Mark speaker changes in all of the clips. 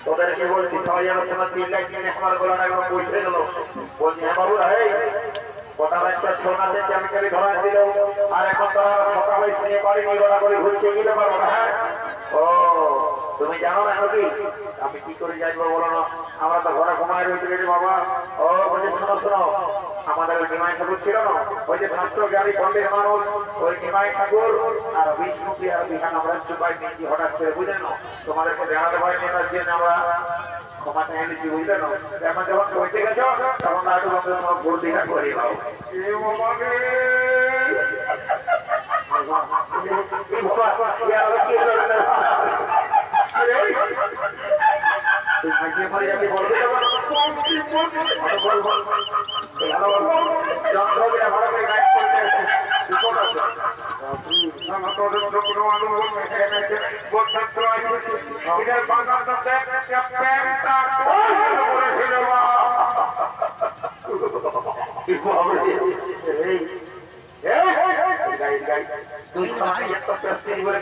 Speaker 1: তোদেরকে বলছি সবাই আলোচনা চিল্লাই চিনে আমার গোলা একদম বসে গেল বলছি হ্যাঁ বাবু কথা একটা ছোনা থেকে আমি খালি ধরা দিল আর এখন তারা সকালে সিনে পারি গোলা করে ঘুরছে গেলে পারবো না। হ্যাঁ ও তুমি জানো না নাকি আমি কি করে যাইবো বলো না আমরা তো ঘরে ঘুমায় রয়েছে রে বাবা। ও বলছে শোনো শোনো আমাদের ওই নিমাই ঠাকুর ছিল না ওই যে শাস্ত্র জ্ঞানী পণ্ডিত মানুষ ওই নিমাই ঠাকুর আর বিষ্ণুকে আর বিধান আমরা চুপাই নিয়েছি হঠাৎ করে বুঝলেন না তোমাদেরকে জানাতে পারিনি তার জন্য আমরা ক্ষমা চাই নিচ্ছি বুঝলেন না। এখন যখন হইতে গেছো তখন তার তোমাদের সব ভোর দিঘা করে দাও।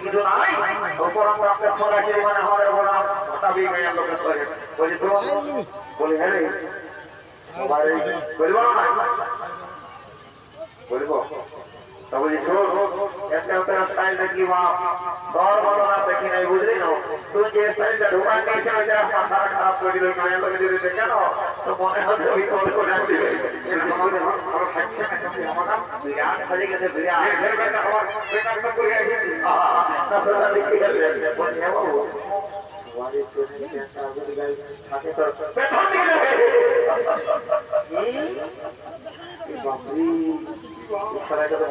Speaker 1: কিছু নাই ওপর আমরা মানে আমাদের বলি হ্যাঁ বলবো না বলবো তবে একটা স্টাইল দেখি মা দর বলো না দেখি নাই বুঝলি না তুই যে স্টাইলটা ঢোকান নিয়েছে ওইটা মাথাটা খারাপ করে দিল কেন তো মনে হচ্ছে ওই কল করে আসবে বিরাট হয়ে গেছে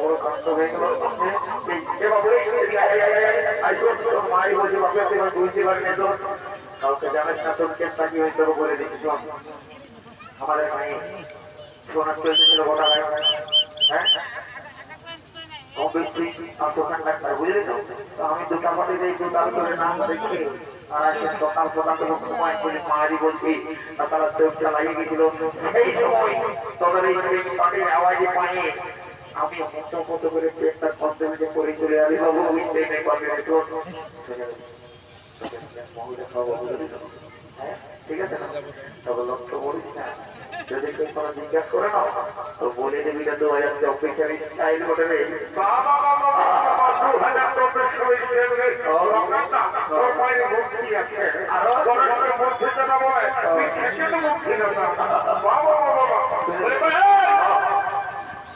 Speaker 1: বড় কাণ্ড হয়ে গেল মারি বলছি বাপে বুঝতে পারি না তো কাউকে জানাস না তোর কেসটা কি হয়েছে বলে দিচ্ছি আমাদের মানে সোনার চলছিল গোটা হ্যাঁ বুঝলি তো আমি দুটা পাটি দিই দুটার করে নাম দেখছি আর সকাল সকাল থেকে ঘুমাই বলি মারি বলছি তারা চোখটা লাগিয়ে গেছিল সেই সময় তোদের এই সেই পাটির আওয়াজে পাইয়ে আমি মতো করে পেটটা কন্ট্রোলে করে চলে আসি বাবু বুঝতে নেই পাবে ঠিক আছে না তবে লক্ষ্য করিস না যদি কেউ কোনো জিজ্ঞাসা করে না তো বলে দেবি না 2000 অফিসার স্টাইল হোটেলে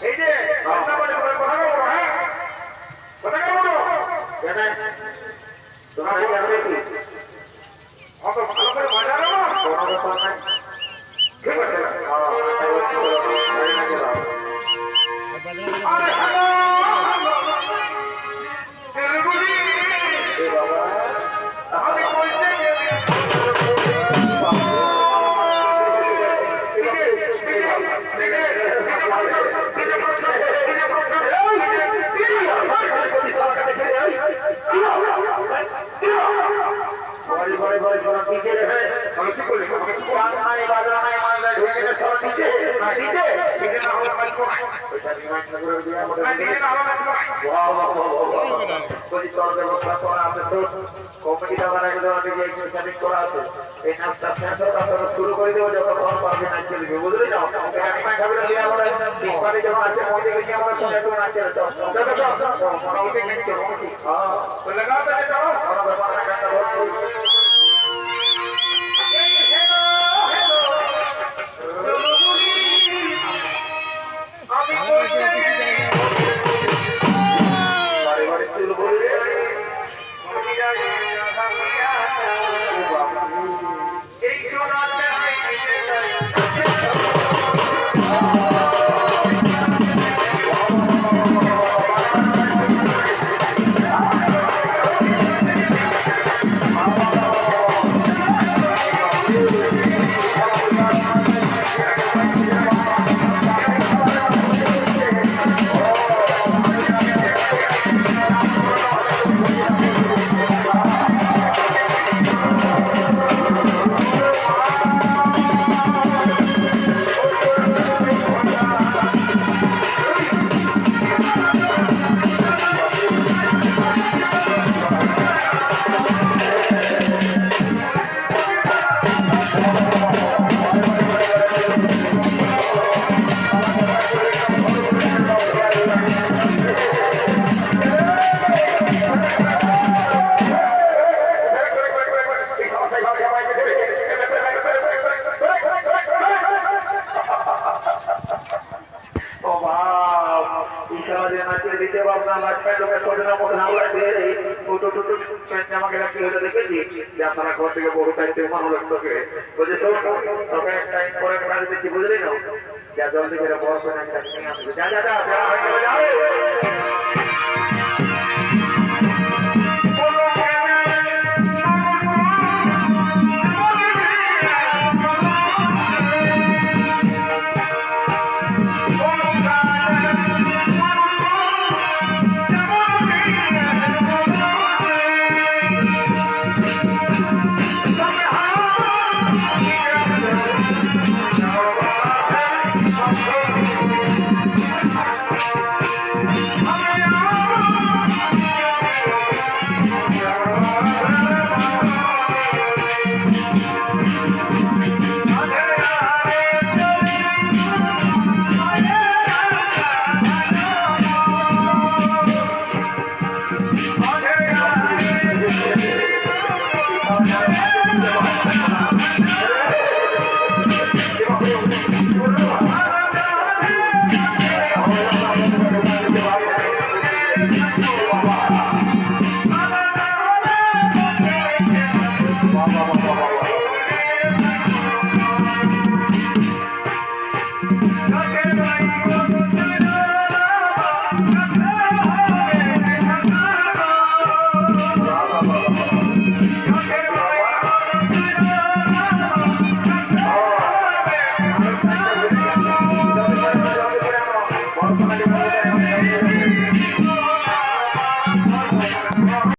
Speaker 1: এই যে ভালো করে বাজানো না ঠিক আছে বলছি তোর ব্যবস্থা করা আছে তো কমিটিটা বানাইলে যে সেটিং করা আছে এই নাচটা শেষ হোক আমরা শুরু করে দেবো যতক্ষণ পারবে নাচতে দিবে বুঝলি না আমরা যখন আছে মধ্যে গেছি আমরা সঙ্গে একটু নাচতে মোটামুটি আপনারা ঘর থেকে বহু চাইছে মানুষ তোকে বুঝে তোকে একটা করে কাজ দিচ্ছি বুঝলি না যা জলদি করে বড় করে একটা নিয়ে আসবে যা যা যা
Speaker 2: I'm